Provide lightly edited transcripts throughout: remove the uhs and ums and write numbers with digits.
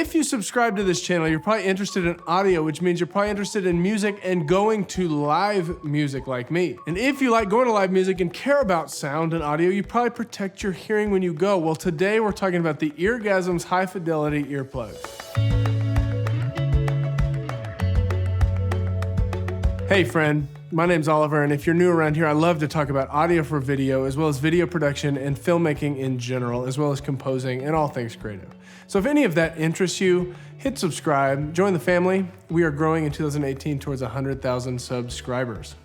if you subscribe to this channel, you're probably interested in audio, which means you're probably interested in music and going to live music like me. And if you like going to live music and care about sound and audio, you probably protect your hearing when you go. Well, today we're talking about the Eargasm's High-Fidelity Ear Plugs. Hey friend, my name's Oliver, and if you're new around here, I love to talk about audio for video, as well as video production and filmmaking in general, as well as composing and all things creative. So if any of that interests you, hit subscribe, join the family. We are growing in 2018 towards 100,000 subscribers.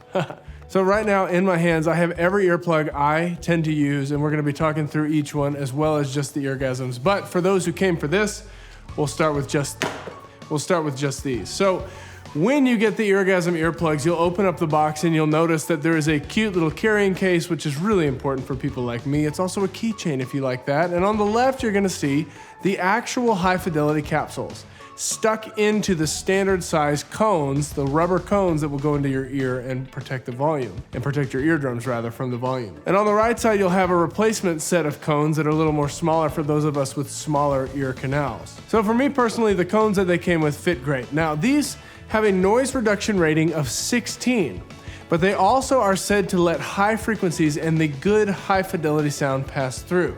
So right now in my hands, I have every earplug I tend to use, and we're gonna be talking through each one as well as just the Eargasms. But for those who came for this, we'll start with just these. So when you get the Eargasm earplugs, you'll open up the box and you'll notice that there is a cute little carrying case, which is really important for people like me. It's also a keychain if you like that. And on the left, you're gonna see the actual high-fidelity capsules stuck into the standard size cones, the rubber cones that will go into your ear and protect the volume, and protect your eardrums rather from the volume. And on the right side, you'll have a replacement set of cones that are a little more smaller for those of us with smaller ear canals. So for me personally, the cones that they came with fit great. Now these have a noise reduction rating of 16, but they also are said to let high frequencies and the good high fidelity sound pass through.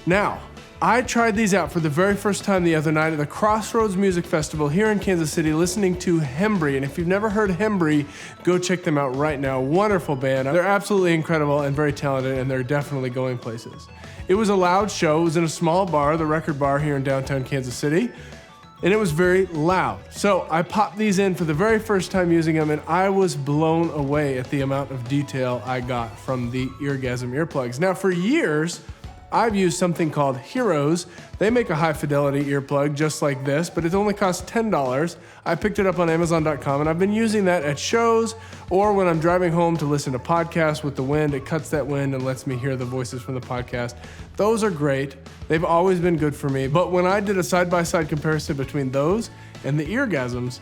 Now, I tried these out for the very first time the other night at the Crossroads Music Festival here in Kansas City, listening to Hembree. And if you've never heard Hembree, go check them out right now. Wonderful band. They're absolutely incredible and very talented, and they're definitely going places. It was a loud show. It was in a small bar, the Record Bar here in downtown Kansas City, and it was very loud. So I popped these in for the very first time using them, and I was blown away at the amount of detail I got from the Eargasm earplugs. Now for years, I've used something called Heroes. They make a high fidelity earplug just like this, but it only costs $10. I picked it up on Amazon.com, and I've been using that at shows or when I'm driving home to listen to podcasts with the wind. It cuts that wind and lets me hear the voices from the podcast. Those are great. They've always been good for me. But when I did a side-by-side comparison between those and the Eargasms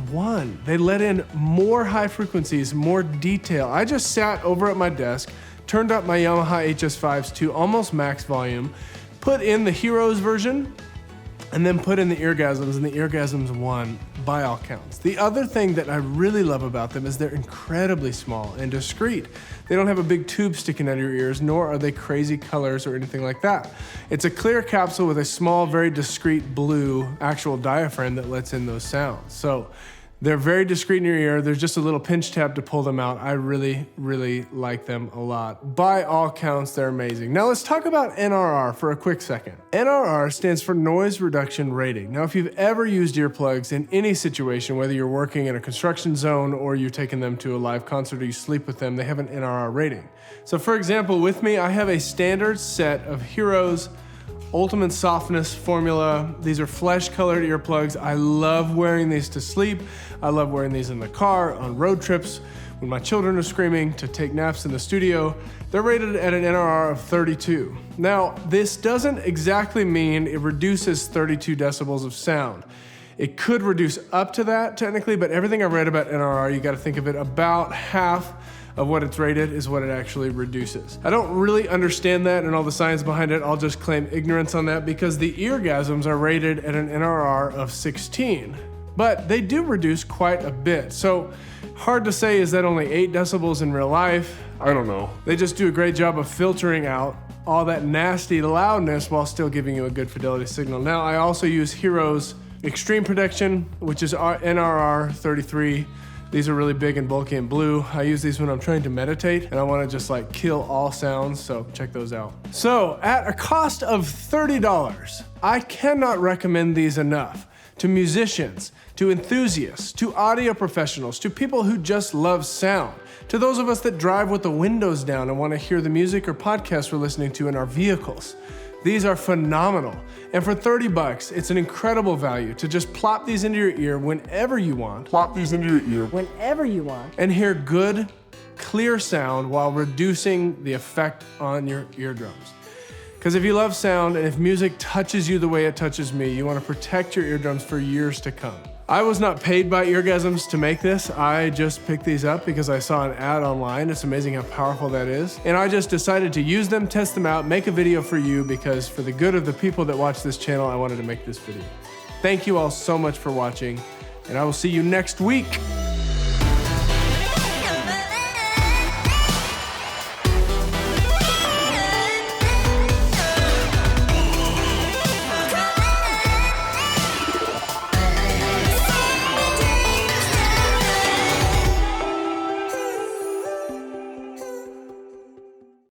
won. They let in more high frequencies, more detail. I just sat over at my desk, turned up my Yamaha HS5s to almost max volume, put in the Heroes version, and then put in the Eargasms, and the Eargasms won by all counts. The other thing that I really love about them is they're incredibly small and discreet. They don't have a big tube sticking out of your ears, nor are they crazy colors or anything like that. It's a clear capsule with a small, very discreet blue actual diaphragm that lets in those sounds. So they're very discreet in your ear. There's just a little pinch tab to pull them out. I really, really like them a lot. By all counts, they're amazing. Now let's talk about NRR for a quick second. NRR stands for Noise Reduction Rating. Now if you've ever used earplugs in any situation, whether you're working in a construction zone or you're taking them to a live concert or you sleep with them, they have an NRR rating. So for example, with me, I have a standard set of Heroes Ultimate Softness Formula. These are flesh-colored earplugs. I love wearing these to sleep. I love wearing these in the car, on road trips, when my children are screaming, to take naps in the studio. They're rated at an NRR of 32. Now, this doesn't exactly mean it reduces 32 decibels of sound. It could reduce up to that technically, but everything I read about NRR, you gotta think of it about half of what it's rated is what it actually reduces. I don't really understand that and all the science behind it. I'll just claim ignorance on that because the Eargasms are rated at an NRR of 16, but they do reduce quite a bit. So hard to say, is that only 8 decibels in real life? I don't know. They just do a great job of filtering out all that nasty loudness while still giving you a good fidelity signal. Now I also use Heroes Extreme Protection, which is NRR 33. These are really big and bulky and blue. I use these when I'm trying to meditate and I want to just like kill all sounds, so check those out. So at a cost of $30, I cannot recommend these enough to musicians, to enthusiasts, to audio professionals, to people who just love sound, to those of us that drive with the windows down and want to hear the music or podcasts we're listening to in our vehicles. These are phenomenal. And for $30, it's an incredible value to just plop these into your ear whenever you want. And hear good, clear sound while reducing the effect on your eardrums. Because if you love sound and if music touches you the way it touches me, you want to protect your eardrums for years to come. I was not paid by Eargasms to make this. I just picked these up because I saw an ad online. It's amazing how powerful that is. And I just decided to use them, test them out, make a video for you because for the good of the people that watch this channel, I wanted to make this video. Thank you all so much for watching, and I will see you next week.